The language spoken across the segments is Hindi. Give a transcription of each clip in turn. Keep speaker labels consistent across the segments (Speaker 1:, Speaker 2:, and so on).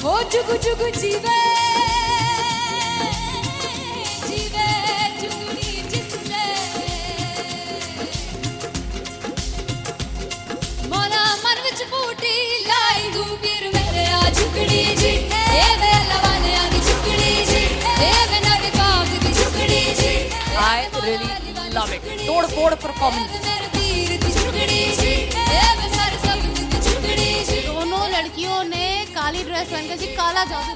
Speaker 1: ओ जुगु जुगु जीवे जीवे जुगनी जिसले मोला मन विच बूटी लाई दूबीर मेरे आ जुगड़ी जी ए वे लवाने आ जुगड़ी जी ए वे नवी बाग दी जुगड़ी जी
Speaker 2: I really love it. तोड़ फोड़ परफॉर्मेंस।
Speaker 3: दोनों लड़कियों ने काली ड्रेस पहनकर जी काला जादू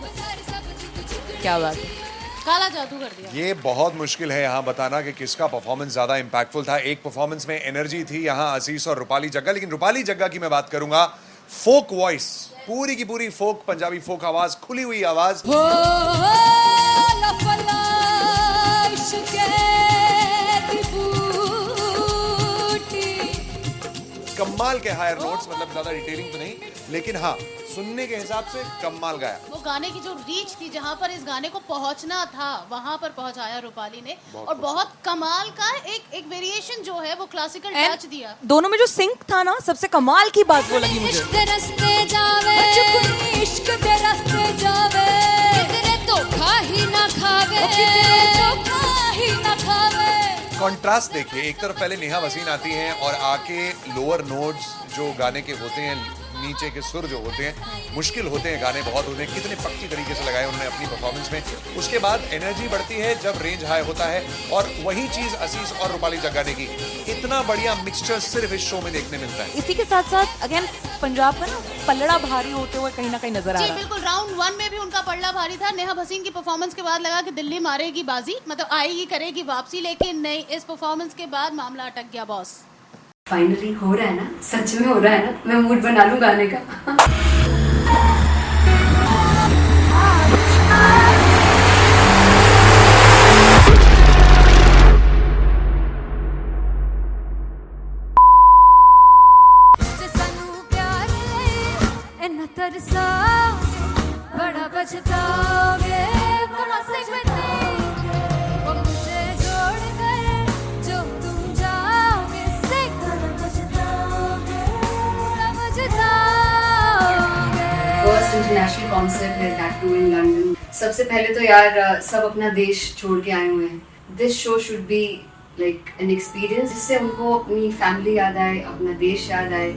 Speaker 2: क्या बात है।
Speaker 3: काला जादू कर दिया।
Speaker 4: ये बहुत मुश्किल है यहाँ बताना कि किसका परफॉर्मेंस ज्यादा इंपैक्टफुल था। एक परफॉर्मेंस में एनर्जी थी यहाँ असीस और रूपाली जग्गा, लेकिन रूपाली जग्गा की मैं बात करूंगा फोक वॉइस, पूरी की पूरी फोक, पंजाबी फोक आवाज, खुली हुई आवाज। कमाल के हायर नोट्स, मतलब ज्यादा डिटेलिंग तो नहीं, लेकिन हाँ सुनने के हिसाब से कमाल गाया।
Speaker 3: वो गाने की जो रीच थी, जहाँ पर इस गाने को पहुंचना था वहां पर पहुंचाया रूपाली ने, और बहुत कमाल का एक वेरिएशन जो है वो क्लासिकल टच दिया।
Speaker 2: दोनों में जो सिंक था ना, सबसे कमाल की बात वो लगी मुझे।
Speaker 1: इश्क दे रास्ते जावे इश्क दे रास्ते जावे कितने धोखा ही ना खावे धोखा ही ना खावे।
Speaker 4: कॉन्ट्रास्ट देखिए, एक तरफ पहले नेहा वसीन आती हैं और आके लोअर नोट्स जो गाने के होते हैं, नीचे के सुर जो होते हैं, मुश्किल होते हैं, गाने बहुत होते हैं, कितने पक्की तरीके से लगाए उन्होंने अपनी परफॉर्मेंस में। उसके बाद एनर्जी बढ़ती है जब रेंज हाई होता है, और वही चीज असीस और रूपाली जग्गा ने की। इतना बढ़िया मिक्सचर सिर्फ इस शो में देखने मिलता है।
Speaker 2: इसी के साथ साथ अगेन पंजाब का ना पलड़ा भारी होते हुए कहीं ना कहीं नजर आ
Speaker 3: जी
Speaker 2: रहा है।
Speaker 3: बिल्कुल, राउंड 1 में भी उनका पलड़ा भारी था। नेहा भसीन की परफॉर्मेंस के बाद लगा कि दिल्ली मारेगी बाजी, मतलब आएगी करेगी वापसी, लेकिन नहीं, इस परफॉर्मेंस के बाद मामला अटक गया बॉस।
Speaker 5: फाइनली हो रहा है ना, सच में हो रहा है ना, मैं मूड बना लूं गाने का।
Speaker 1: तरसा बड़ा पछताओगे मुनासिब देंगे वो मुझे छोड़ कर जो तुम जाओगे से पछताओगे
Speaker 5: फर्स्ट इंटरनेशनल कॉन्सर्ट है, दैट टू इन लंदन। सबसे पहले तो यार सब अपना देश छोड़ के आए हुए हैं। This show should be like an experience, जिससे उनको अपनी फैमिली याद आए, अपना देश याद आए।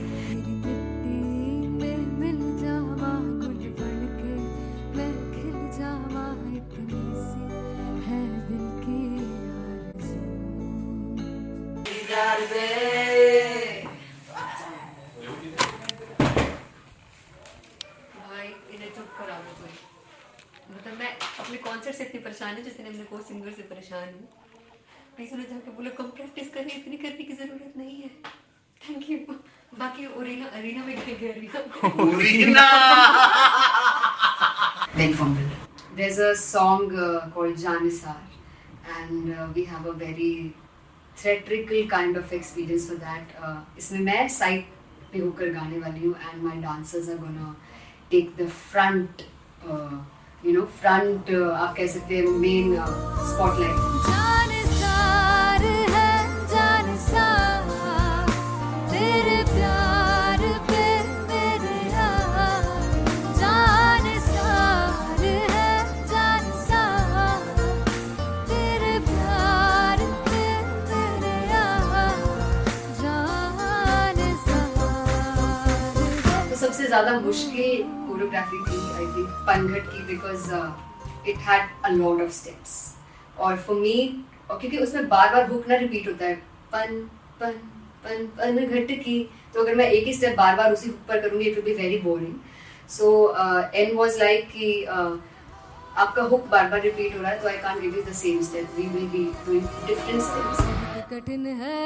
Speaker 5: भाई इन्हें चुप करा दो कोई, मतलब मैं अपने कॉन्सर्ट से इतनी परेशान हूँ जितने मैं कोई सिंगर से परेशान हूँ। प्लीज उन्हें जाके बोलो कम प्रैक्टिस करनी, इतनी करने की जरूरत नहीं है। Thank you. बाकी अरीना में गए arena very fumble. There's a song called Janisar, and we have a very theatrical kind of experience for that. इसमें मैं साइड पे होकर गाने वाली हूँ, and my dancers are gonna take the front, front आप कह सकते हैं main spotlight.
Speaker 1: जानसार है जानसार तेरे प्यार पे मेरे जानसार है जानसार तेरे प्यार पे मेरे जानसार।
Speaker 5: तो सबसे ज़्यादा मुश्किल कोरियोग्राफी थी आई थिंक पनघट की, because it had a lot of steps, और फॉर मी, और क्योंकि उसमें बार बार हुक ना रिपीट होता है, पन पन पन पन घट की, तो अगर मैं एक ही स्टेप बार बार उसी हुक पर करूंगी it will be very boring. So an was like कि आपका हुक बार बार रिपीट हो रहा है, तो I can't give you the same step, we will be doing different steps.
Speaker 1: कठिन है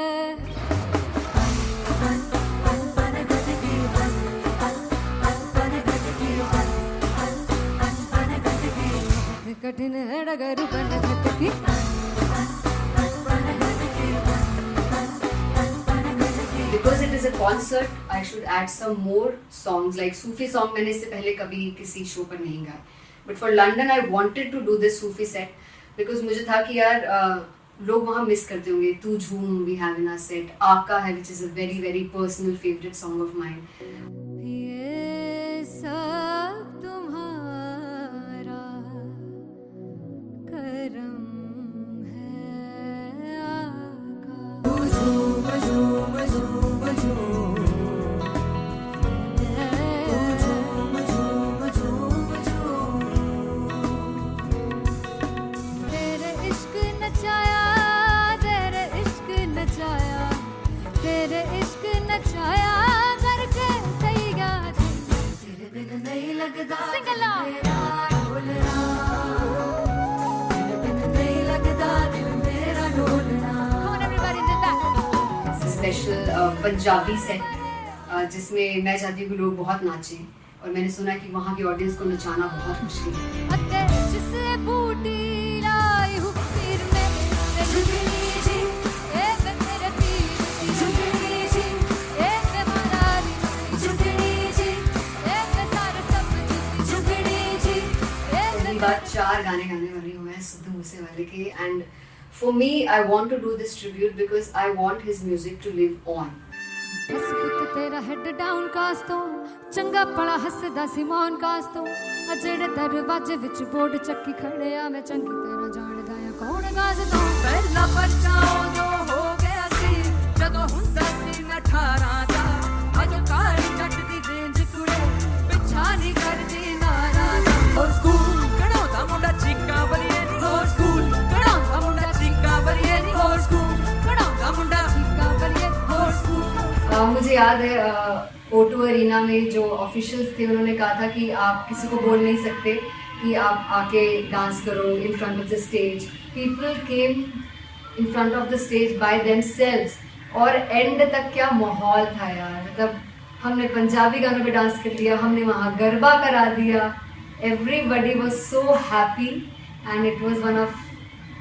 Speaker 1: कठिन है डगर बन घटकी
Speaker 5: Because it is a concert, I should add some more songs, like Sufi song मैंने इससे पहले कभी किसी शो पर नहीं गाए, but for London I wanted to do this Sufi set because मुझे था कि यार लोग वहाँ मिस करते होंगे। तू झूम we have in our set, आका है which is a very very personal favorite song of mine.
Speaker 1: ये सब तुम्हारा Sing along. Come on, everybody, do that.
Speaker 5: Special Punjabi set जिसमें मैं चाहती हूँ कि लोग बहुत नाचें और मैंने सुना कि वहाँ की ऑडियंस को नचाना बहुत मुश्किल है।
Speaker 1: अते जिसे बूटी लाई हूँ पीर में से जुगनी जी ए वे मेरे पीर की जुगनी जी ए वे मरारी की जुगनी जी ए वे सारे सब की जुगनी जी ए वे
Speaker 5: पहली बार 4 गाने गाने वाली हूँ मैं सिद्धू मूसेवाले के and for me I want to do this tribute because I want his music to live on.
Speaker 1: बस पुत तेरा हेड डाउन कास तो चंगा पड़ा हसदा सिमोन कास तो आ जेड़े दरवाजे विच बोर्ड चक्की खड़े आ मैं चंगी तेरा जानदा आ कौन गाज तो
Speaker 2: ਪਹਿਲਾ ਬੱਚਾ ਉਦੋਂ ਹੋ ਗਿਆ ਸੀ ਜਦੋਂ ਹੁੰਦਾ ਸੀ ਮੈਂ 18 ਦਾ ਅੱਜ ਕਾਲੀ ਜੱਟ ਦੀ ਰੇਂਜ ਕੁੜੇ ਪਿੱਛਾ ਨਹੀਂ ਕਰਦੀ ਨਾਰਾ ਦਾ ਹੋਰ ਸਕੂਲ ਕਢਾਉਂਦਾ ਮੁੰਡਾ ਚੀਕਾਂ ਬਲੀਏ ਨਹੀਂ ਹੋਰ ਸਕੂਲ ਕਢਾਉਂਦਾ ਮੁੰਡਾ ਚੀਕਾਂ ਬਲੀਏ ਨਹੀਂ ਹੋਰ ਸਕੂਲ ਕਢਾਉਂਦਾ ਮੁੰਡਾ
Speaker 1: का बलिए
Speaker 2: ਹੋਰ ਸਕੂਲ
Speaker 5: मुझे याद है O2 अरीना में जो ऑफिशियल्स थे उन्होंने कहा था कि आप किसी को बोल नहीं सकते कि आप आके डांस करो in front of the stage. People came in front of the stage by themselves और एंड तक क्या माहौल था यार। मतलब हमने पंजाबी गानों पे डांस कर लिया, हमने वहाँ गरबा करा दिया। Everybody was so happy and it was one of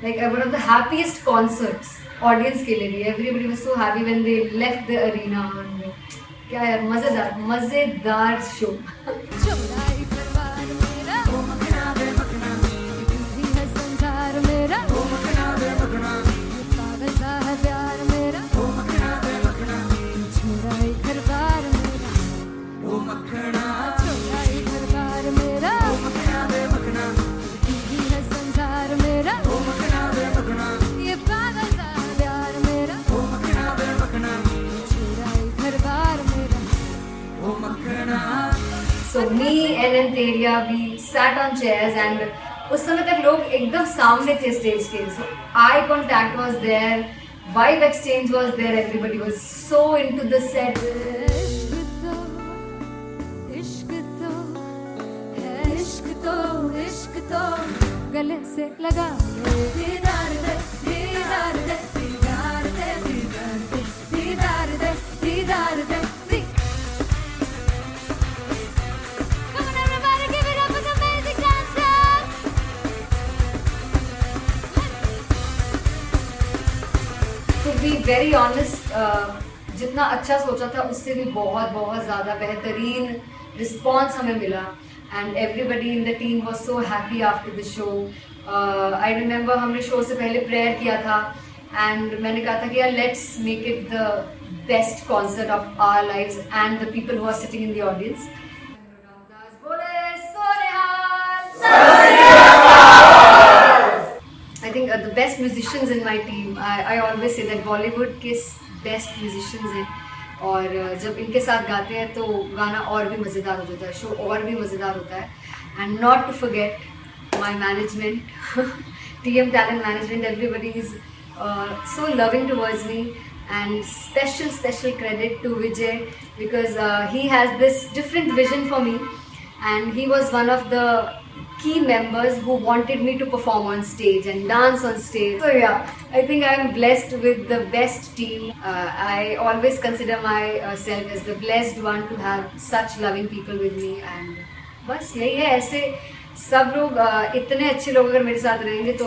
Speaker 5: the happiest concerts audience के लिए भी। Everybody was so happy when they left the arena. क्या यार मजेदार शो।
Speaker 1: चौड़ाई परिवार मेरा ओ मखना बे मखना भी है संसार मेरा ओ मखना बे मखना पागल सा है प्यार मेरा ओ मखना बे मखना चौड़ाई परिवार मेरा
Speaker 2: ਉਹ ਮੱਖਣਾ
Speaker 1: चौड़ाई परिवार मेरा
Speaker 2: ਉਹ ਮੱਖਣਾ ਵੇ ਮੱਖਣਾ
Speaker 1: भी है संसार मेरा
Speaker 2: ਉਹ ਮੱਖਣਾ ਵੇ ਮੱਖਣਾ
Speaker 1: ये पागल सा है प्यार मेरा
Speaker 2: ਉਹ ਮੱਖਣਾ ਵੇ ਮੱਖਣਾ
Speaker 1: चौड़ाई परिवार मेरा
Speaker 2: ਉਹ ਮੱਖਣਾ
Speaker 5: So me and Anteria we sat on chairs and उस समय तक लोग एकदम सामने थे स्टेज के। So eye contact was there, vibe exchange was there, everybody was so into the set.
Speaker 1: इश्क तो है इश्क तो इश्क तो गले से लगा ले दीदार दे दीदार दे दीदार दे दीदार दे दीदार दे दीदार दे दी Come on everybody give it up for the amazing dancers
Speaker 5: To be very honest, जितना अच्छा सोचा था उससे भी बहुत ज़्यादा बेहतरीन रिस्पॉन्स हमें मिला and everybody in the team was so happy after the show. I remember हमने शो से पहले प्रेयर किया था एंड मैंने कहा था कि यार let's make it the best concert of our lives and the people who are sitting in the audience. I think the best musicians in my team, I always say that Bollywood के best musicians हैं और जब इनके साथ गाते हैं तो गाना और भी मज़ेदार हो जाता है, शो और भी मज़ेदार होता है। And not to forget my management, TM Talent Management, everybody is so loving towards me and special credit to Vijay because he has this different vision for me and he was one of the key members who wanted me to perform on stage and dance on stage. So yeah, I think I am blessed with the best team. I always consider myself as the blessed one to have such loving people with me and बस यही है। ऐसे सब लोग इतने अच्छे लोग अगर मेरे साथ रहेंगे तो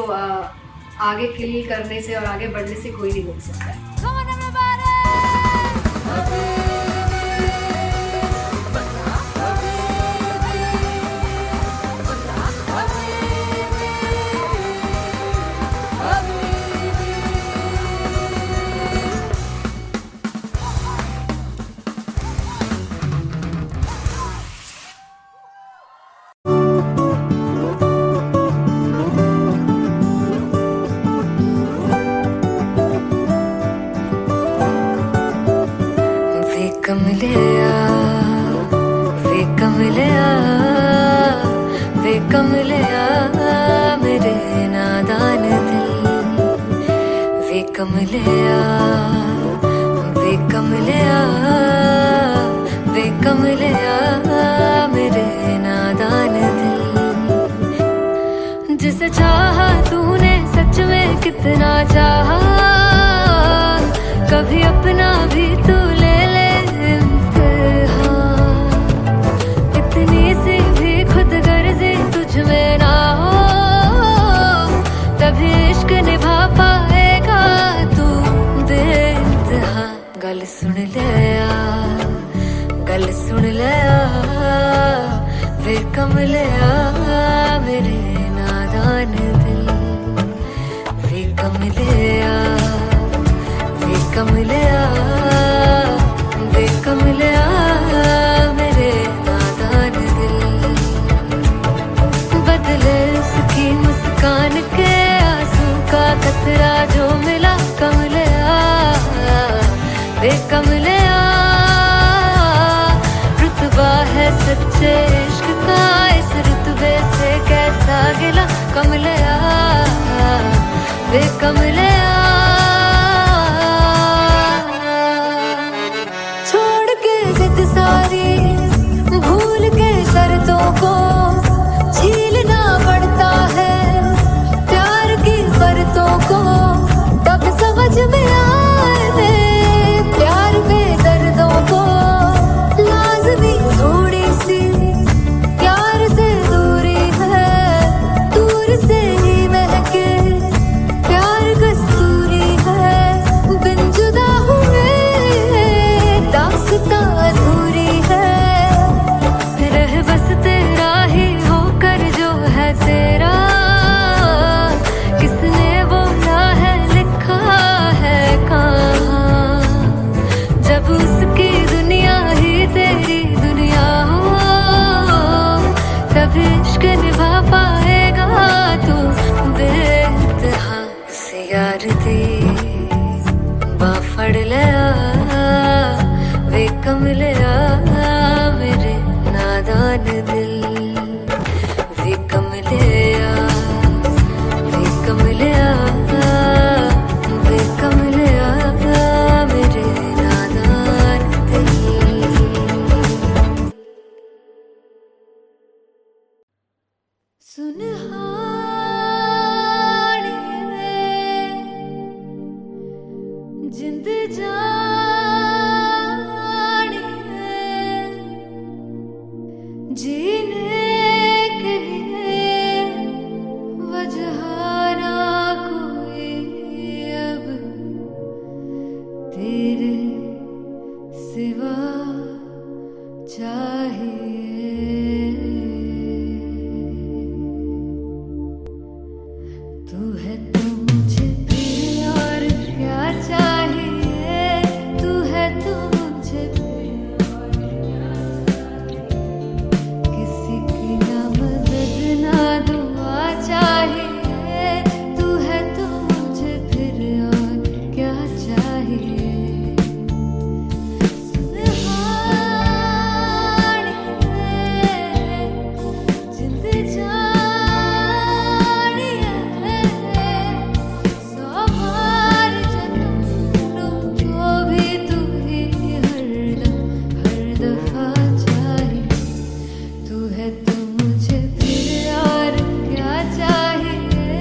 Speaker 5: आगे किल करने से और आगे बढ़ने से कोई नहीं रोक सकता है।
Speaker 1: Come on everybody
Speaker 6: कमलिया मेरे नादान दिल वे कमलिया वे कमलिया वे कमलिया मेरे नादान में कितना चाहा, कभी अपना भी तू ले ले इम्तिहान। इतनी सी भी खुद गर्जी तुझ में ना हो, तभी इश्क निभा पाएगा तू बेइंतहा। गल सुन ले आ, गल सुन ले आ, वे कमले आ मेरे नादान दिल। वे कमले आ, वे कमले आ, वे कमले आ मेरे नादान दिल। बदले उसकी मुस्कान के आंसू का कतरा जो मिला कमले आ, वे कमले आ। रुतबा है सच्चे इश्क का इस रुतबे से कैसा गिला कमले आ, वे कमले आ। छोड़ के जिद सारी भूल के शर्तों को झीलना पड़ता है प्यार की शर्तों को, तब समझ में आए प्यार में दर्दों को। लाज़मी थोड़ी सी प्यार से दूरी है, दूर से ही महके प्यार कस्तूरी है। बिन जुदा हुए दास्तां अधूरी है, रह बस तेरा ही होकर जो है तेरा। किसने बोला है लिखा है कहाँ, जब उसकी दुनिया ही तेरी दुनिया हो, तब इश्क निभा पाएगा तू बेइंतहा। से यार दी बांह फड़ ले आ, वे कमले आ मेरे नादान दिल। वे कमले आ, वे कमले आ, वे कमले आ मेरे नादान दिल। सुन जिंद जानी है, जीने के लिए वजह ना कोई अब तेरे सिवा चाहिए। तू है तो मुझे फिर और क्या चाहिए, तू है तो मुझे फिर और क्या चाहिए। किसी की ना मदद ना दुआ चाहिए, तू है तो मुझे फिर और क्या चाहिए। सुनहानी है, जिंद जानी है, सौ बार जन्म लूं तो भी तू ही हरदम हर दफा चाहिए। तू है तो मुझे फिर और क्या चाहिए,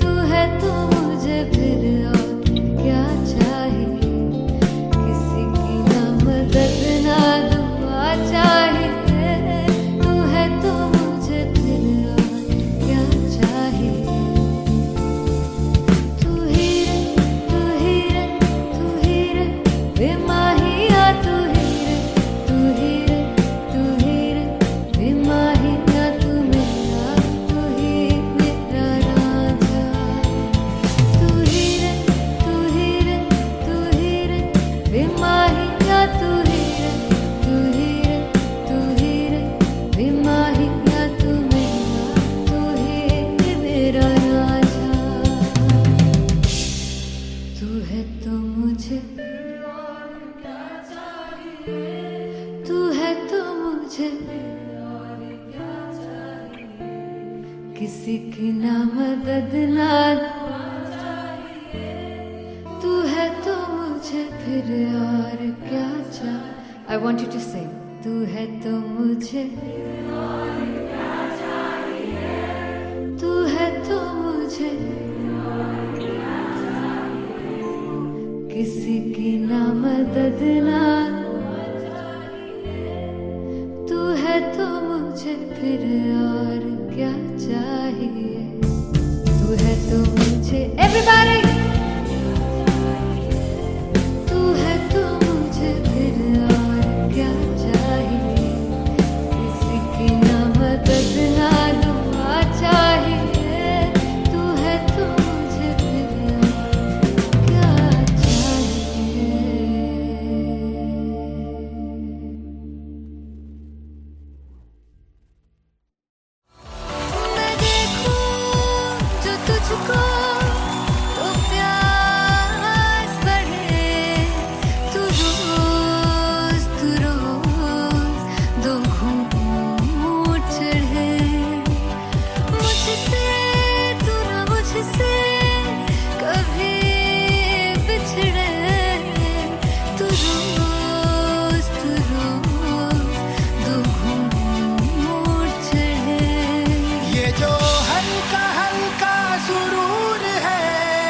Speaker 6: तू है तो मुझे फिर और क्या चाहिए। किसी की ना मदद ना दुआ चाहिए, तू है तो मुझे फिर और क्या चाहिए। तू ही रे, तू ही रे, तू ही रे बेमाहिया, तू ही रे, तू ही रे, तू ही रे बेमाहिया। तू मेरा, तू ही मेरा राजा। तू ही रे, तू ही रे, तू ही रे बेमाहिया, तू ही रे, तू ही रे, तू ही रे बेमाहिया। तू मेरा, तू ही मेरा राजा। तू है तो मुझे तू है तो मुझे किसी की ना मदद ना तू है तो मुझे फिर और क्या चाहिए। I want you to sing. तू है तो मुझे तू है तो मुझे मदद ना तू है तो मुझे फिर और क्या चाहिए तू है तो मुझे एवरीबॉडी तू है तो मुझे फिर और क्या चाहिए किसी की ना मदद ना दुआ चाहिए तू है तो मुझे फिर और क्या चाहिए मैं देखूं जो तुझको तो प्यास बढ़े तू रोज दो घूंट चढ़े मुझसे तू ना मुझसे कभी बिछड़े तू रोज दो घूंट चढ़े
Speaker 7: ये जो हल्का हल्का सुरूर है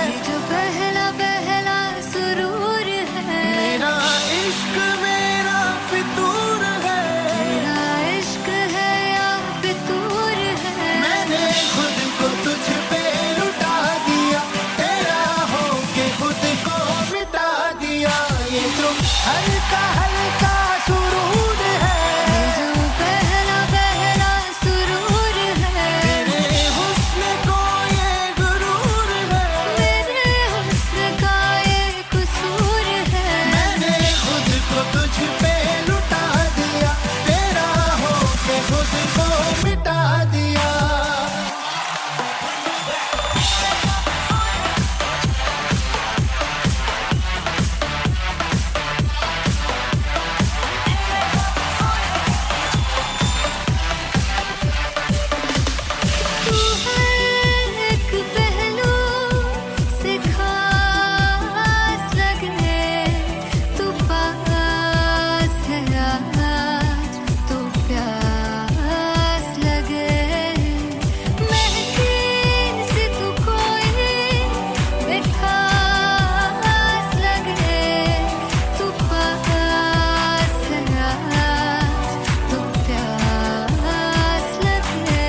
Speaker 6: ये जो पहला पहला सुरूर है
Speaker 7: मेरा इश्क मेरा फितूर है
Speaker 6: तेरा इश्क है या फितूर है
Speaker 7: मैंने खुद को तुझ पे लुटा दिया तेरा होके खुद को मिटा दिया ये जो हल्का हल्का सुरूर है
Speaker 6: ये जो पहला पहला सुरूर है
Speaker 7: तेरे हुस्न को ये गुरूर है
Speaker 6: मेरे हुस्न का ये कसूर है
Speaker 7: मैंने खुद को तुझ पे लुटा दिया तेरा होके खुद को मिटा दिया
Speaker 6: तू है एक पहलू से खास लगने तू पास है आज तो प्यास लगे महकी से तू कोई मिठास लगे तू पास है आज तो प्यास लगे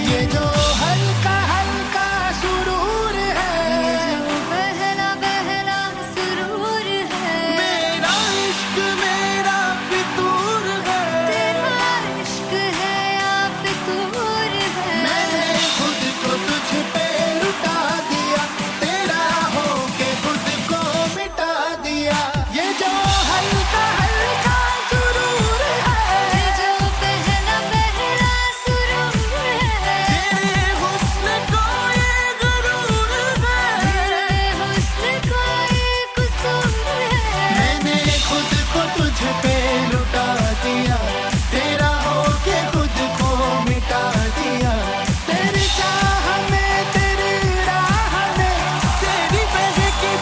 Speaker 7: ये जो हल्का हल्का सुरूर है
Speaker 6: ये जो पहला पहला सुरूर है
Speaker 7: मेरा इश्क मेरा फितूर है
Speaker 6: तेरा इश्क है या फितूर है
Speaker 7: मैंने खुद को तुझ पे लुटा दिया तेरा होके खुद को मिटा दिया ये जो हल्का हल्का सुरूर है
Speaker 6: ये जो पहला पहला सुरूर है
Speaker 7: तेरे हुस्न को ये गुरूर है
Speaker 6: तेरे हुस्न का ये कसूर है
Speaker 7: मैंने खुद को तुझ पे लुटा दिया तेरा होके खुद को मिटा दिया तेरी चाह में तेरी राह में तेरी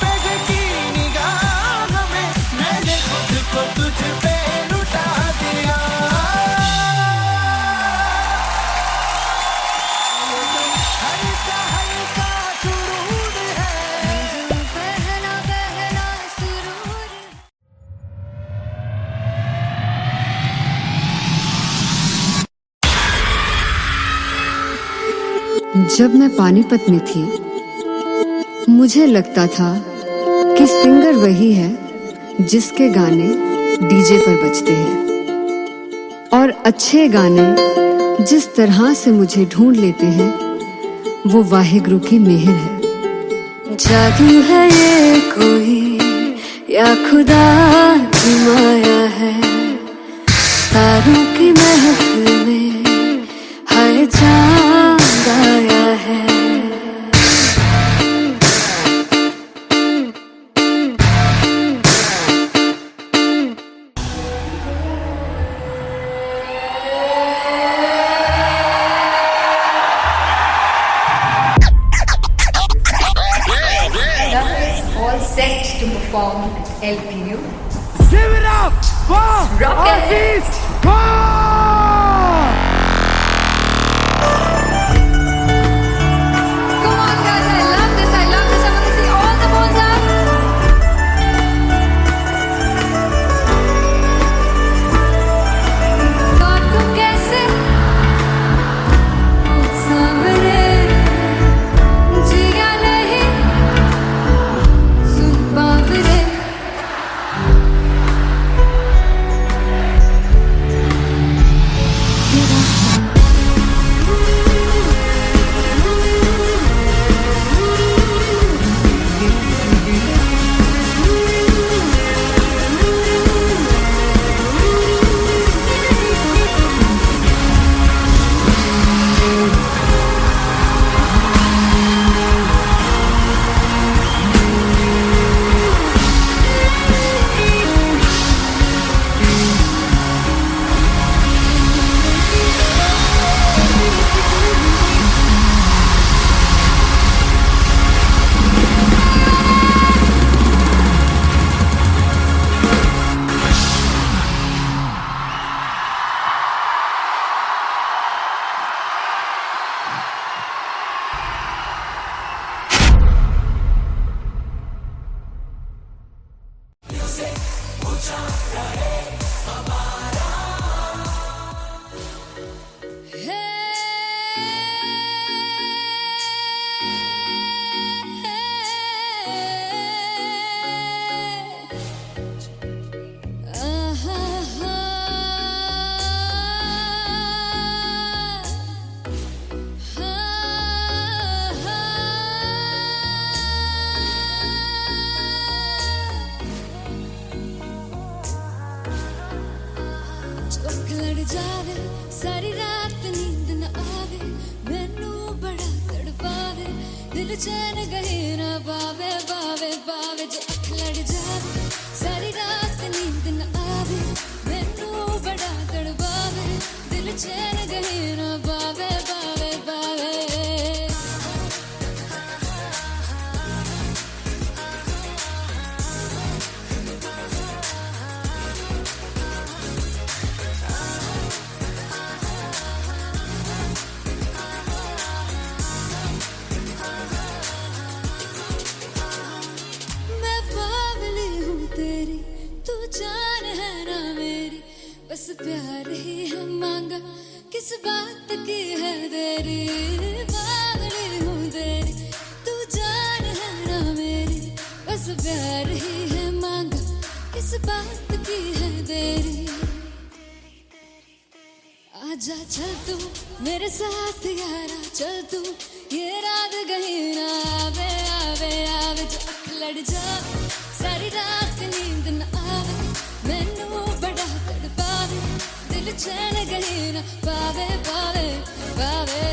Speaker 7: बहकी निगाह में मैंने खुद को तुझ पे लुटा दिया हल्का हल्का सुरूर है
Speaker 6: ये जो पहला पहला सुरूर है
Speaker 8: जब मैं पानीपत में थी मुझे लगता था कि सिंगर वही है जिसके गाने डीजे पर बजते हैं और अच्छे गाने जिस तरह से मुझे ढूंढ लेते हैं वो वाहिगुरु की मेहर है जादू है ये कोई या खुदा की माया है तारों की महफिल में हाय चांद आया है
Speaker 5: All set to perform at LPU.
Speaker 7: Give it up for Aziz Khan!
Speaker 1: Come on, guys! I love this. I want to see all the balls up.
Speaker 6: अख लड़ जावे सारी रात नींद न आवे मैनू बड़ा तड़पावे दिल चैन गहे ना पावे पावे पावे जो अख लड़ जावे सारी रात नींद न आवे मैनू बड़ा तड़पावे दिल चैन गहे ना पावे पावे पावे जान है ना मेरी बस प्यार ही है मांगा किस बात की है देरी बावली हूँ तेरी तू जान है ना मेरी बस प्यार ही है मांगा किस बात की है देरी आजा चल तू मेरे साथ यारा चल तू ये रात कहीं ना आवे आवे आवे जो अख लड़ जावे सारी रात नींद न आवे मैनू बड़ा तड़पावे दिल चैन कहीं ना पावे पावे पावे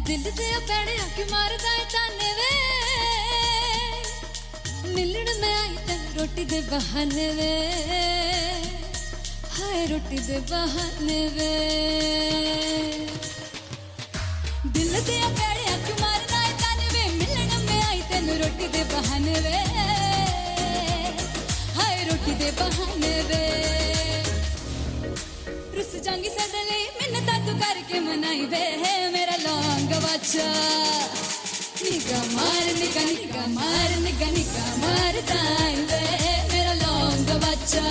Speaker 6: दिल दे पैड़े आके मारदा है ताने वे मिलन में आई तन रोटी दे बहाने वे हाय रोटी दे बहाने वे दिल दे पैड़े आके मारदा है ताने वे मिलन में आई तन रोटी दे बहाने वे हाय रोटी दे बहाने वे रुस जांगी सदले मिन्नता तू करके मनाई वे मेरा लौंग बच्चा निगा मार दाई वे मेरा लौंग बच्चा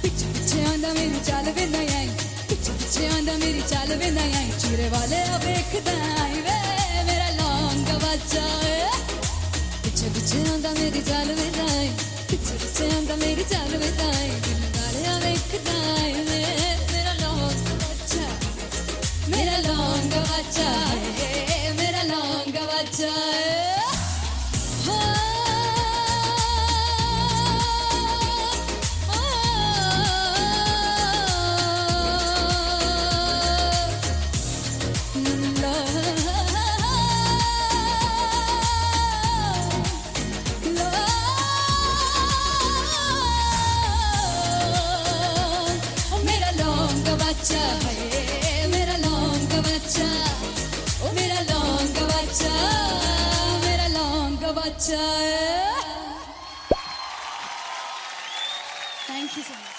Speaker 6: पीछे पीछे आंदा मेरी चाल वे ना आई पीछे पीछे आंदा मेरी चाल वे ना आई चूरे वाले अब देखदा आई वे मेरा लौंग बच्चा पीछे पीछे आंदा मेरी चाल वे ना आई पीछे पीछे आंदा मेरी चाल वे ना आई दिल वाले अब देखदा आई वे मेरा लौंग बच्चा मेरा लौंग बच्चा मेरा लौंग बच्चा मेरा लौंग बच्चा मेरा लौंग बच्चा ओ मेरा लौंग बच्चा मेरा लौंग बच्चा thank you so much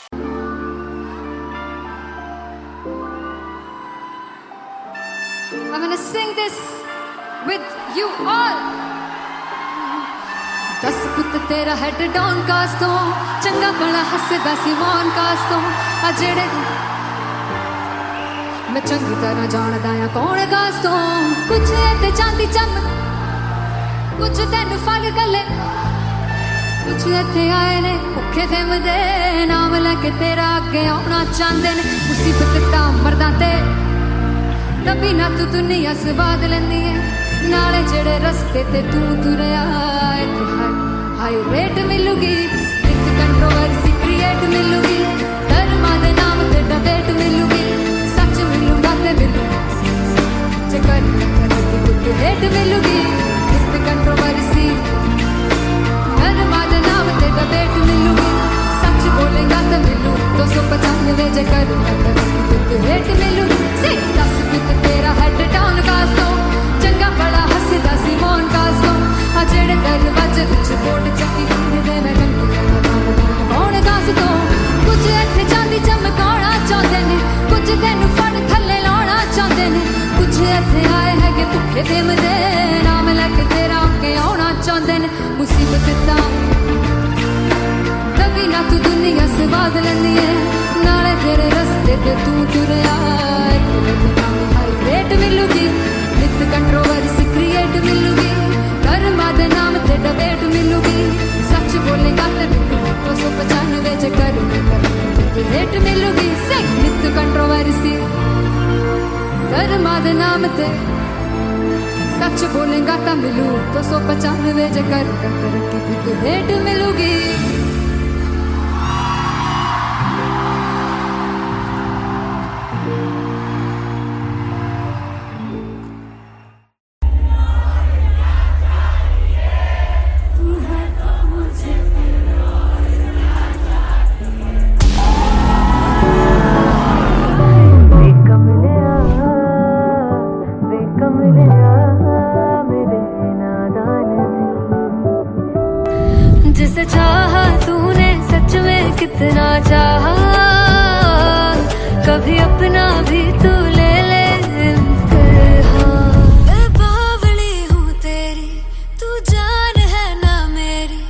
Speaker 1: I'm gonna sing this with you all. दस पुत तेरा हेड डाउन कास तो चंगा बड़ा हसदा सी मौन कास तो आ जेड़े मैं चंगी तरह जानदा आ कौन कास तो कुछ ते चांदी चम कुछ तेन फल गले कुछ इत्थे आए ने भुखे फिमदे नाम लैके तेरा अगे आउणा चाहंदे ने मुसीबत ता मरदा ते तभी ना तू दुनिया स्वाद लैंदी है नाले जेड़े रस्ते ते तू तुरया इत्थे हाई रेट मिलूगी एक कंट्रोवर्सी क्रिएट मिलूगी धर्मा दे नाम ते डिबेट मिलूगी सच मिलूगा ते मिलू जे कर करती कुछ रेट मिलूगी एक कंट्रोवर्सी धर्मा दे नाम ते डिबेट मिलूगी सच बोलेगा ते मिलू 295 जे कर करती कुछ रेट मिलूगी से दस कुछ तेरा हेड डाउन कास तो चंगा बड़ा हसदा सी मौन कास तो आ जेड़े दरवाजे विच बोर्ड चक्की दे मैं कौन कास तो कुछ इत्थे चांदी चमकाउणा चाहंदे ने कुछ तेनू फड़ थल्ले लाउणा चाहंदे ने कुछ इत्थे आए हैगे भुखे फिमदे नाम लैके तेरा अगे आउणा चाहंदे ने मुसीबत ता तभी ना तू दुनिया स्वाद लैंदी है नाले तेरे रस्ते ते तू तुरे
Speaker 6: मिलूगी संगीत कंट्रोवर्सी धर्मा दे नाम ते सच बोलेगा ता मिलू 295 जकर तरक्की भी तो हेट मिलूगी जिसे चाहा तूने सच में कितना चाहा कभी अपना भी तू ले ले इम्तिहान मैं बावली हूँ तेरी तू जान है ना मेरी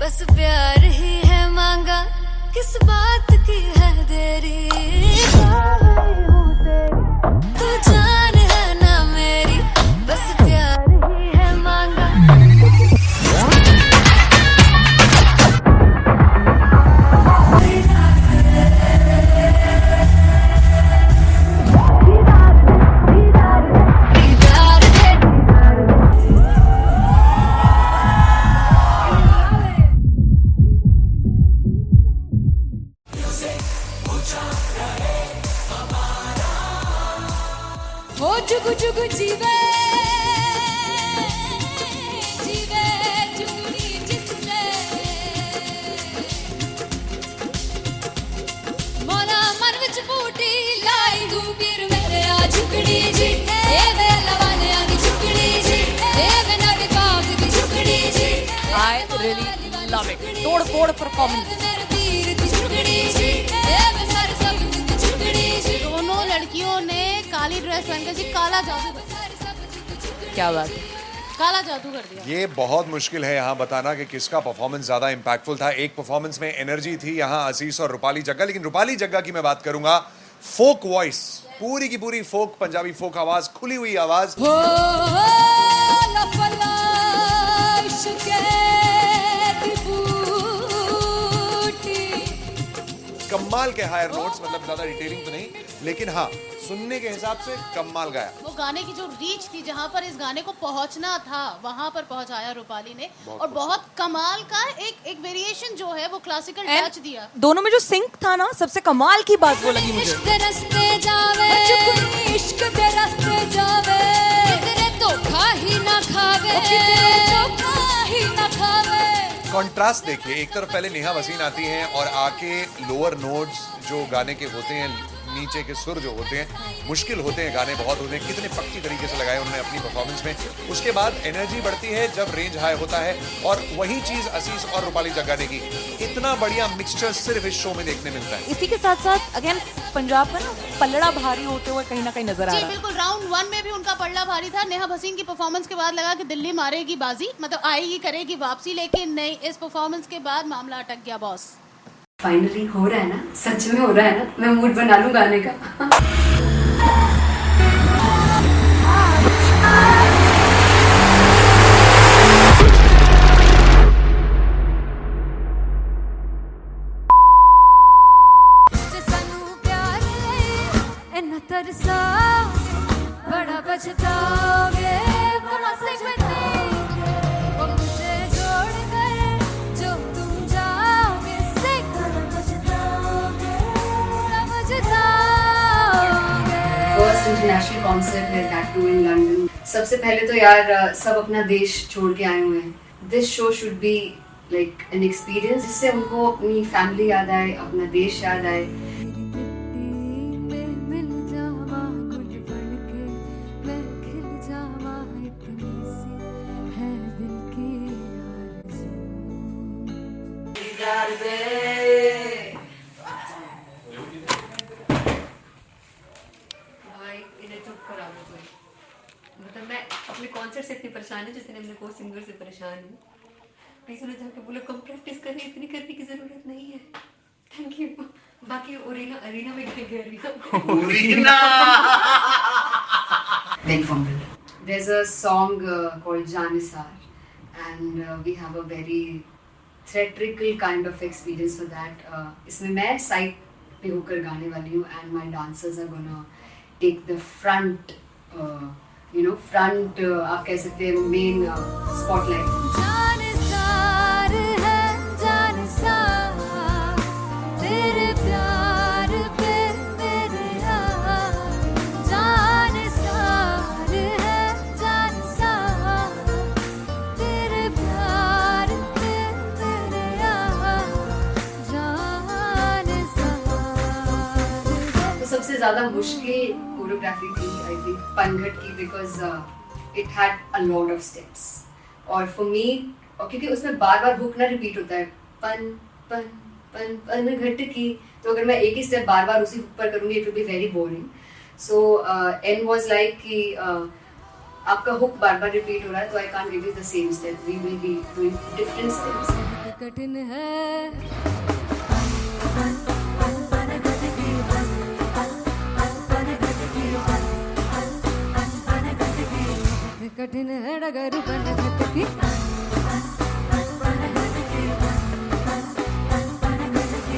Speaker 6: बस प्यार ही है मांगा किस बात की है देरी बावली हूँ तेरी तू जान है ना मेरी बस प्यार ही है मांगा
Speaker 1: हो जुगु जुगु जीवे जीवे जुगनी जिसने मोला मन विच बूटी लाई दूबीर मेरे आ झुकड़ी जी ए वे लवाने आगी झुकड़ी जी ए वे नवी बाग की झुकड़ी जी
Speaker 2: I really love it. तोड़-फोड़ performance.
Speaker 1: मेरे वीर की झुकड़ी जी ए वे सारे सब की झुकड़ी जी
Speaker 3: दोनों लड़कियों ने काली ड्रेस पहनकर जी काला जादू
Speaker 2: क्या बात है
Speaker 3: काला जादू कर दिया
Speaker 4: ये बहुत मुश्किल है यहाँ बताना कि किसका परफॉर्मेंस ज्यादा इंपैक्टफुल था। एक परफॉर्मेंस में एनर्जी थी यहाँ असीस और रूपाली जग्गा, लेकिन रूपाली जग्गा की मैं बात करूंगा फोक वॉइस, पूरी की पूरी फोक पंजाबी फोक आवाज, खुली हुई आवाज।
Speaker 1: हो लफला इश्क़े की बूटी
Speaker 4: कमाल के हायर नोट्स, मतलब ज्यादा डिटेलिंग तो नहीं, लेकिन हाँ सुनने के हिसाब से कमाल गाया।
Speaker 3: वो गाने की जो रीच थी, जहाँ पर इस गाने को पहुंचना था वहां पर पहुंचाया रूपाली ने, और बहुत कमाल का एक वेरिएशन जो है वो क्लासिकल टच दिया।
Speaker 2: दोनों में जो सिंक था ना, सबसे कमाल की बात वो लगी मुझे।
Speaker 1: इश्क दे रस्ते जावे इश्क दे रस्ते जावे कितने धोखा ही ना खावे धोखा ही ना खावे।
Speaker 4: कॉन्ट्रास्ट देखिए, एक तरफ पहले नेहा वसीन आती हैं और आके लोअर नोट्स जो गाने के होते हैं, नीचे के सुर जो होते हैं, मुश्किल होते हैं, गाने बहुत होते हैं, कितने पक्की तरीके से लगाए उन्होंने अपनी परफॉर्मेंस में। उसके बाद एनर्जी बढ़ती है जब रेंज हाई होता है, और वही चीज असीस और रूपाली जग्गा ने की। इतना बढ़िया मिक्सचर सिर्फ इस शो में देखने मिलता है।
Speaker 2: इसी के साथ साथ अगेन पंजाब का ना पल्लड़ा भारी होते हुए कहीं ना कहीं नजर आ
Speaker 3: जी
Speaker 2: रहा है।
Speaker 3: बिल्कुल, राउंड 1 में भी उनका पल्ला भारी था। नेहा भसीन की परफॉर्मेंस के बाद लगा कि दिल्ली मारेगी बाजी, मतलब आएगी करेगी वापसी, लेकिन नहीं, इस परफॉर्मेंस के बाद मामला अटक गया बॉस।
Speaker 5: फाइनली हो रहा है ना, सच में हो रहा है ना, मैं मूड बना लूं गाने का।
Speaker 6: तरसा बड़ा पछताओगे वो मुझे छोड़ कर जो तुम जाओगे से पछताओगे
Speaker 5: फर्स्ट इंटरनेशनल कॉन्सर्ट है, दैट टू इन लंदन। सबसे पहले तो यार सब अपना देश छोड़ के आए हुए हैं। This show should be like an experience, जिससे उनको अपनी फैमिली याद आए, अपना देश याद आए। भाई इन्हें चुप करा दो कोई, मतलब मैं अपने कॉन्सर्ट से इतनी परेशान है जितने अपने को सिंगर से परेशान हूँ। प्लीज उन्हें जाके बोलो कम प्रैक्टिस करनी, इतनी करने की जरूरत नहीं है। Thank you. बाकी अरीना में गया Big fumble. There's a song called Janisar, and we have a very theatrical kind of experience for that. इसमें मैं साइड पे होकर गाने वाली हूँ and my dancers are gonna take the front front आप कह सकते हैं मेन स्पॉटलाइट।
Speaker 6: जानसार है जानसार तेरे प्यार पे मेरे जानसार है जानसार तेरे प्यार पे मेरे जानसार।
Speaker 5: तो सबसे ज्यादा मुश्किल कोरियोग्राफी थी आई थिंक पनघट की, because it had a lot of steps और फॉर मी, और क्योंकि उसमें बार बार हुक ना रिपीट होता है, पन पन पन पनघट की, तो अगर मैं एक ही स्टेप बार बार उसी हुक पर करूंगी it will be very boring. So an was like कि आपका हुक बार बार रिपीट हो रहा है तो I can't give you the same step, we will be doing different steps.
Speaker 6: कठिन है कठिन है डगर पनघट की।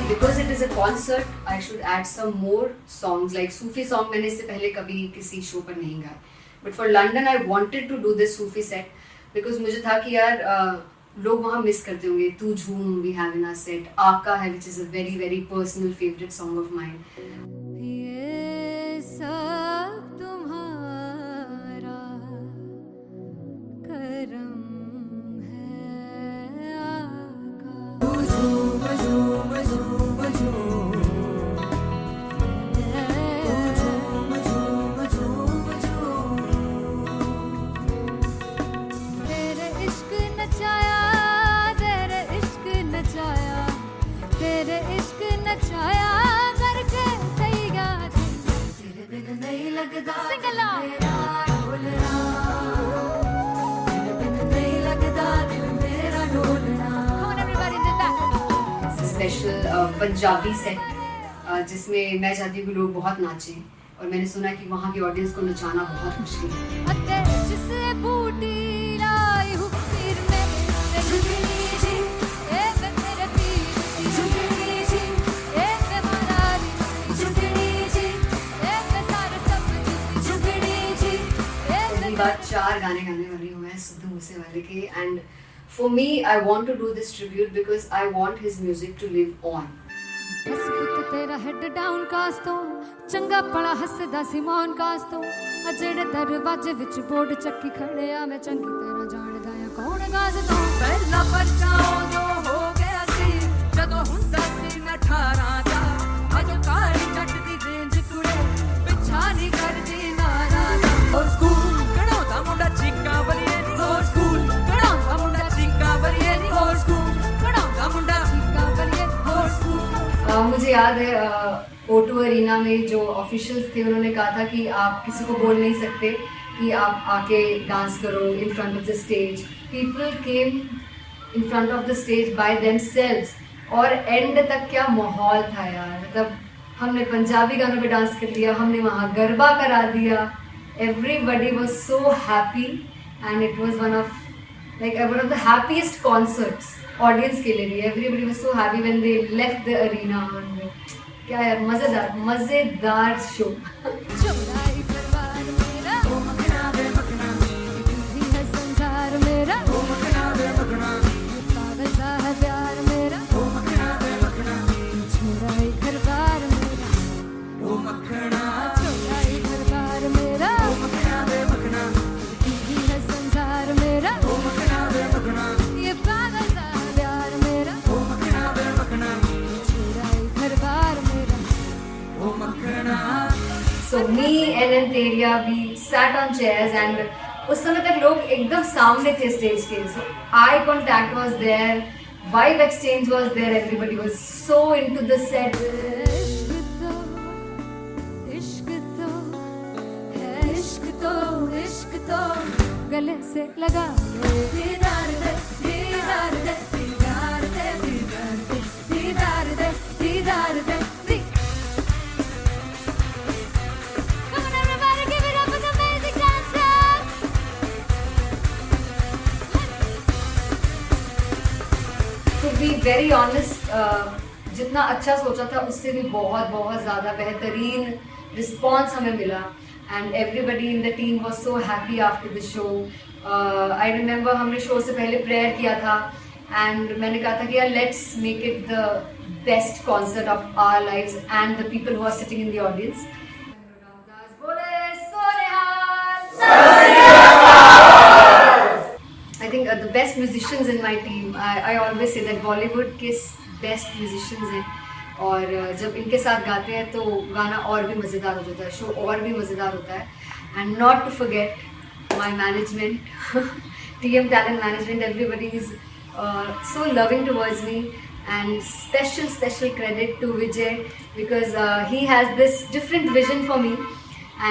Speaker 5: Because it is a concert, I should add some more songs like Sufi song. मैंने इससे पहले कभी किसी शो पर नहीं गाया, but for London I wanted to do this Sufi set because मुझे था कि यार लोग वहाँ मिस करते होंगे। तू झूम we have in our set, आका है which is a very very personal favorite song of mine.
Speaker 6: ये सब तुम्हारा करम है आका। तेरे इश्क नचाया तेरे इश्क नचाया तेरे इश्क नचाया करके तैयार तेरे बिन नहीं लगता सिंगला ढोलना तेरे बिन नहीं लगता दिल मेरा ढोलना। Come on everybody did that.
Speaker 5: Special Punjabi set जिसमें मैं चाहती हूँ कि लोग बहुत नाचें और मैंने सुना है कि वहाँ की ऑडियंस को नचाना बहुत मुश्किल है।
Speaker 6: अते जिसे बूटी लाई हूँ पीर में ते झुकनी जी ए वे मेरे पीर की झुकनी जी ए वे मरारी झुकनी जी ए वे सारे सब की झुकनी जी ए
Speaker 5: पहली बार 4 गाने गाने वाली हूँ मैं सिद्धू मूसेवाले के, and for me I want to do this tribute because I want his music to live on.
Speaker 6: बस पुत तेरा हेड डाउन कास तो चंगा पड़ा हसदा सिमोन कास तो अजड़े दरवाजे विच बोर्ड चक्की खड़े आ मैं चंगी तरह जानदा आ कौन गास तो।
Speaker 2: ਪਹਿਲਾ ਬੱਚਾ ਉਦੋਂ ਹੋ ਗਿਆ ਸੀ ਜਦੋਂ ਹੁੰਦਾ ਸੀ ਮੈਂ 18 ਦਾ, ਅਜੋ ਕਾਲੀ ਜੱਟ ਦੀ ਰੇਂਜ ਕੁੜੇ ਪਿੱਛਾ ਨਹੀਂ ਕਰਦੀ ਨਾਰਾ ਦਾ। ਹੋਰ ਸਕੂਲ ਕਢਾਉਂਦਾ ਮੁੰਡਾ ਚੀਕਾਂ ਬਲੀਏ ਨੀ, ਹੋਰ ਸਕੂਲ ਕਢਾਉਂਦਾ ਮੁੰਡਾ ਚੀਕਾਂ ਬਲੀਏ ਨੀ, ਹੋਰ ਸਕੂਲ ਕਢਾਉਂਦਾ ਮੁੰਡਾ ਚੀਕਾਂ ਬਲੀਏ ਨੀ, ਹੋਰ ਸਕੂਲ।
Speaker 5: मुझे याद है O2 अरीना में जो ऑफिशियल्स थे उन्होंने कहा था कि आप किसी को बोल नहीं सकते कि आप आके डांस करो in front of the stage. People came in front of the stage by themselves और एंड तक क्या माहौल था यार, मतलब हमने पंजाबी गानों पे डांस कर लिया, हमने वहाँ गरबा करा दिया, everybody was so happy and it was one of the happiest concerts audience के लिए भी। Everybody was so happy when they left the arena. क्या यार मजेदार शो।
Speaker 6: चौराई परिवार मेरा ओ मखना वे मखना ही है संसार मेरा ओ मखना वे मखना पागल सा है प्यार मेरा ओ मखना वे मखना चौराई परिवार मेरा ओ मखना चौराई परिवार मेरा ओ मखना वे मखना ही है संसार मेरा ओ मखना वे मखना ये पागल सा है प्यार मेरा ओ मखना वे मखना चौराई परिवार मेरा ओ मखना।
Speaker 5: So me and Anteria, we sat on chairs and उस समय तक लोग एकदम सामने थे स्टेज के, so eye contact was there, vibe exchange was there, everybody was so into the set.
Speaker 6: इश्क तो है इश्क तो गले से लगा दीदार दे दीदार दे दीदार दे दीदार दे दीदार दे दीदार दे। Come on everybody, give it up for the amazing dancers.
Speaker 5: To be very honest, जितना अच्छा सोचा था उससे भी बहुत बहुत ज़्यादा बेहतरीन रिस्पॉन्स हमें मिला and everybody in the team was so happy after the show. I remember हमने शो से पहले प्रेयर किया था एंड मैंने कहा था कि यार let's make it the best concert of our lives and the people who are sitting in the audience. I think the best musicians in my team, I always say that Bollywood के best musicians हैं और जब इनके साथ गाते हैं तो गाना और भी मज़ेदार हो जाता है, शो और भी मज़ेदार होता है। And not to forget my management, TM Talent Management, everybody is so loving towards me and special credit to Vijay because he has this different vision for me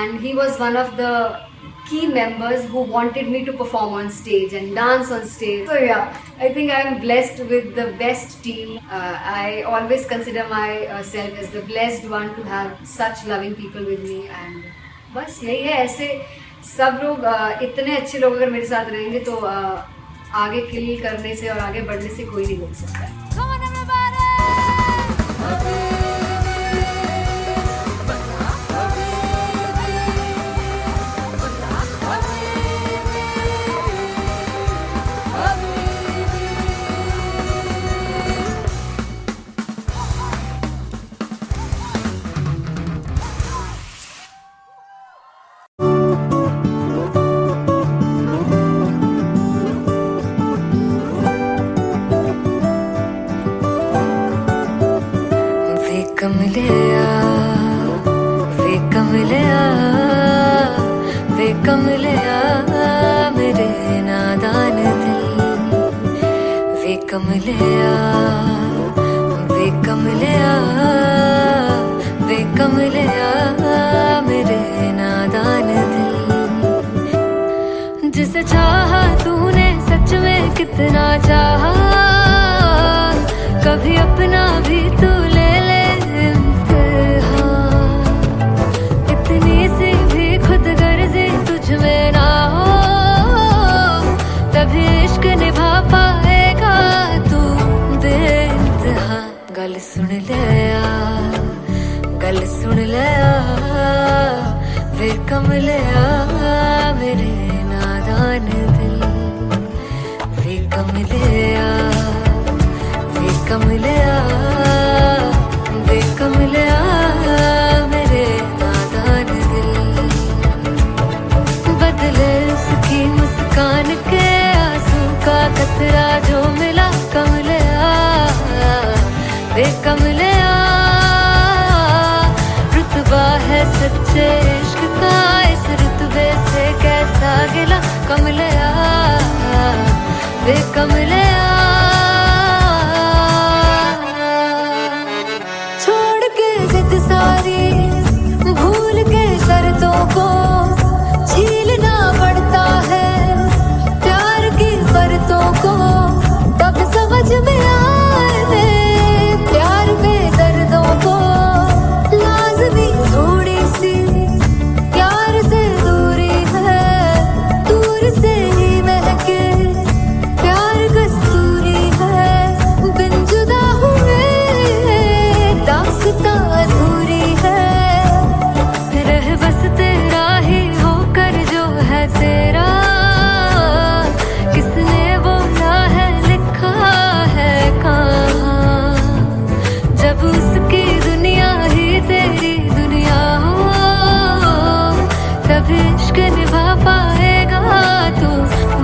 Speaker 5: and he was one of the key members who wanted me to perform on stage and dance on stage. So yeah, I think I am blessed with the best team. I always consider myself as the blessed one to have such loving people with me and बस यही है। ऐसे सब लोग इतने अच्छे लोग अगर मेरे साथ रहेंगे तो आगे किल करने से और आगे बढ़ने से कोई नहीं रोक सकता।
Speaker 1: Come on everybody!
Speaker 6: वे कमलिया मेरे नादान दिल, वे कमलिया वे कमलिया वे कमलिया मेरे नादान दिल। जिसे चाहा तूने सच में कितना चाहा, कभी अपना भी तू ले ले इम्तिहान। इतनी सी भी खुद गर्जी तुझ में ना हो, तभी इश्क निभा पाएगा तू बेइंतहा। गल सुन ले यार, गल सुन ले यार, वे कमलिया मेरे नादान दिल, वे कमलिया वे कमलिया वे कमलिया मेरे नादान दिल। बदले उसकी मुस्कान के आंसू का कतरा जो मिला कमलिया वे कमलिया। रुतबा है सच्चे इश्क का, इस रुतबे से कैसा गिला कमलिया वे कमलिया। छोड़ के जिद सारी, भूल के शर्तों को, झीलना पड़ता है प्यार की शर्तों को। तब समझ में आए प्यार में दर्दों को, लाज़मी थोड़ी सी प्यार से दूरी है, दूर से ही महके प्यार कस्तूरी है। बिन जुदा हुए दास्तां अधूरी है, रह बस तेरा ही होकर जो है तेरा। किसने बोला है लिखा है कहाँ, जब उसकी दुनिया ही तेरी दुनिया हो, तभी इश्क निभा पाएगा तू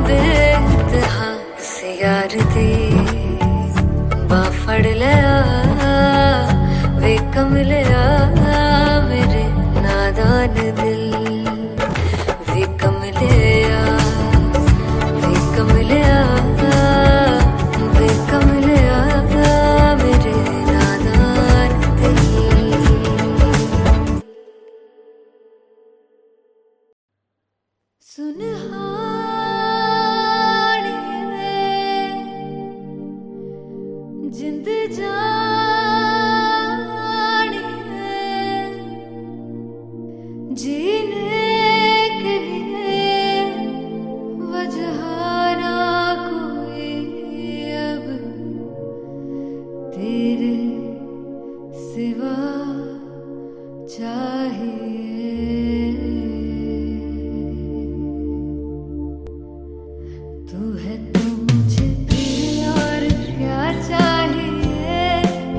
Speaker 6: बेइंतहा। से यार दी बाफड़ लिया वे कमलिया मेरे नादान दिल, वे कमलिया वे कमलिया वे कमलिया मेरे नादान दिल। सुनहानी में जिंद जानी है, जीने के लिए वजह ना कोई अब तेरे चाहिए तू है तो मुझे फिर और क्या चाहिए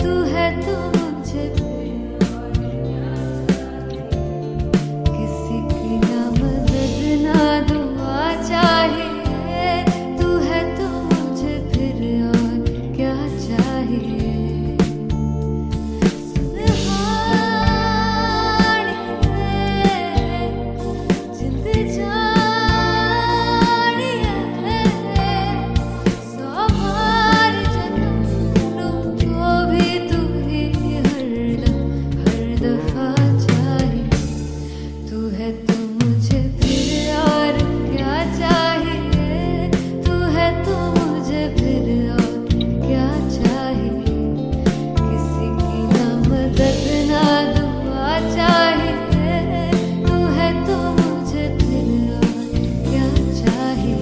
Speaker 6: तू है तो मुझे फिर और क्या चाहिए किसी की ना मदद ना दुआ चाहिए तू है तो मुझे फिर और क्या चाहिए जिंद जानिए सौ बार जन्म लूं तो भी तू ही हरदम हर दफा चाहिए तू है तो मुझे फिर और क्या चाहिए तू है तो मुझे फिर और क्या चाहिए किसी की ना मदद ना दुआ चाहिए तू है तो मुझे फिर और क्या चाहिए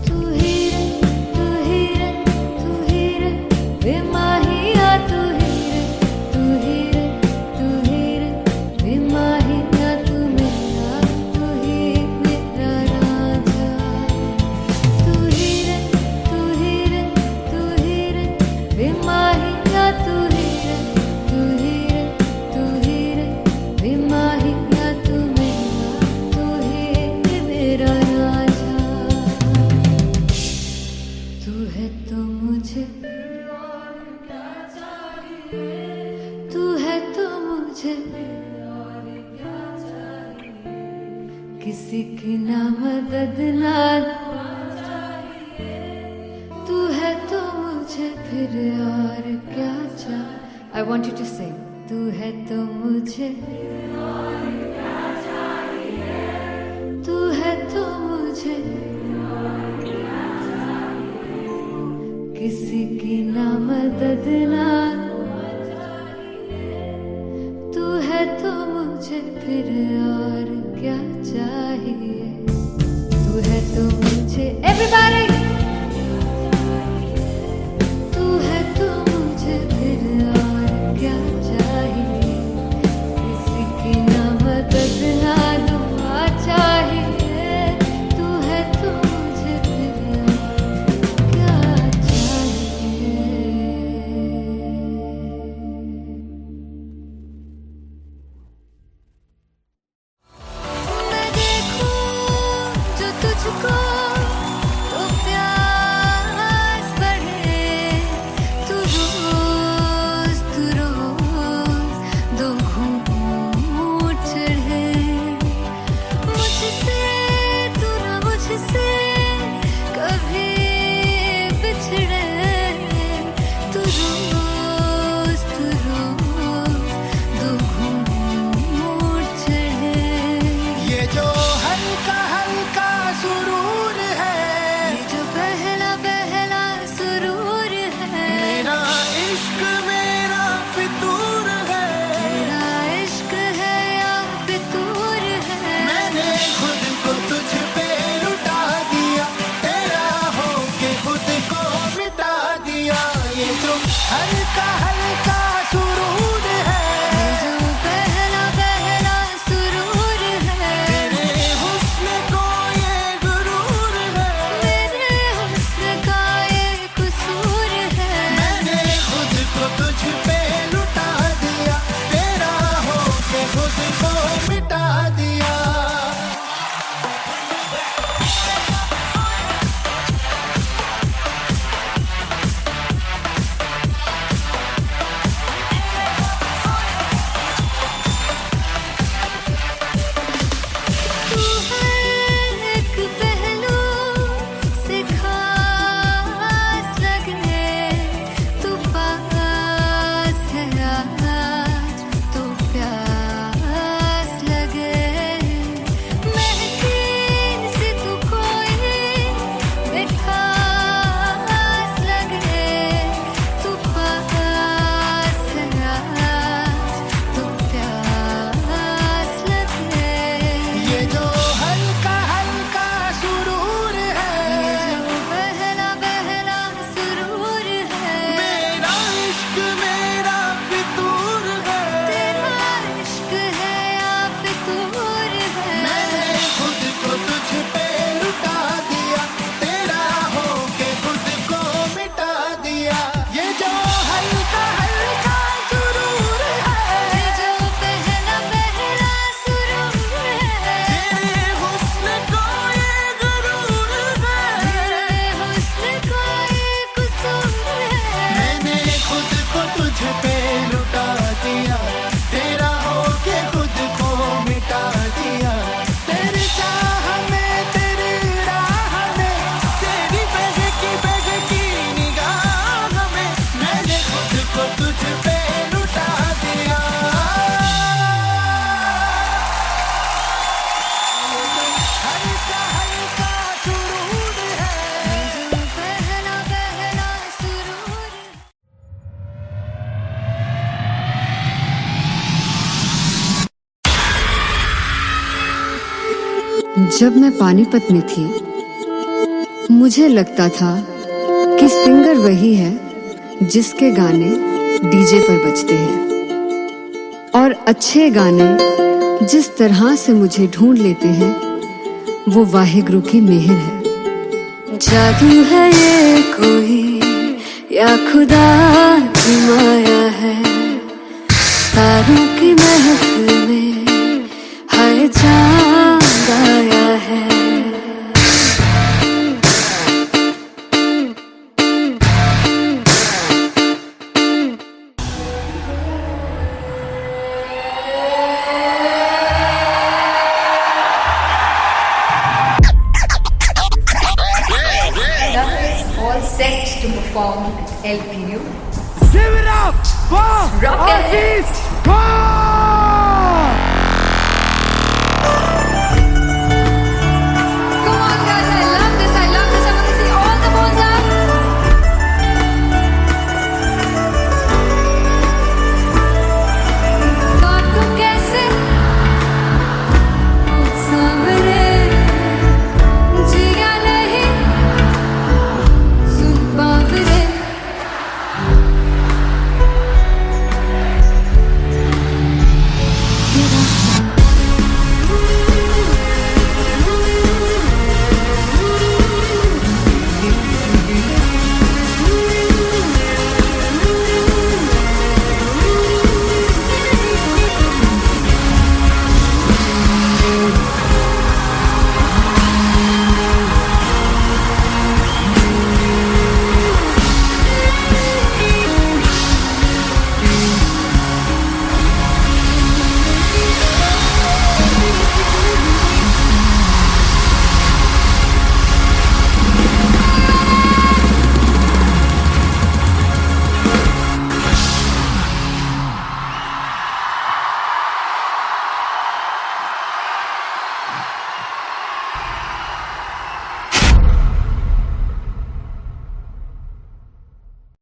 Speaker 6: तू ही रे तू ही रे तू ही रे बेमाहिया तू ही रे तू ही रे तू ही रे बेमाहिया तू मेरा राजा तू ही रे तू ही रे तू ही रे बेमाहिया तू ही रे तू ही रे तू ही रे बेमाहिया तू ही मेरा राजा तू है तो मुझे तू है तो मुझे किसी की ना मदद ना तू है तो मुझे फिर और क्या चाहिए I want you to sing तू है तो मुझे तू है तो मुझे किसी की ना मदद ना तू है तो मुझे फिर और क्या चाहिए तू है तो मुझे everybody तू है तो मुझे फिर और क्या चाहिए किसी की ना मदद ना दुआ चाहिए तू है तो मुझे फिर और क्या चाहिए मैं देखूं जो तुझको तो प्यास बढ़े तू रोज दो घूंट चढ़े मुझसे तू ना मुझसे कभी बिछड़े तू रोज दो घूंट चढ़े
Speaker 7: ये जो हल्का हल्का सुरूर है
Speaker 6: ये जो पहला पहला सुरूर है
Speaker 7: मेरा इश्क मेरा फितूर है
Speaker 6: तेरा
Speaker 8: जब मैं पानीपत में थी मुझे लगता था कि सिंगर वही है जिसके गाने डीजे पर बजते हैं और अच्छे गाने जिस तरह से मुझे ढूंढ लेते हैं वो वाहिगुरु की मेहर है। जादू है ये कोई या खुदा की माया है, तारों की महफिल में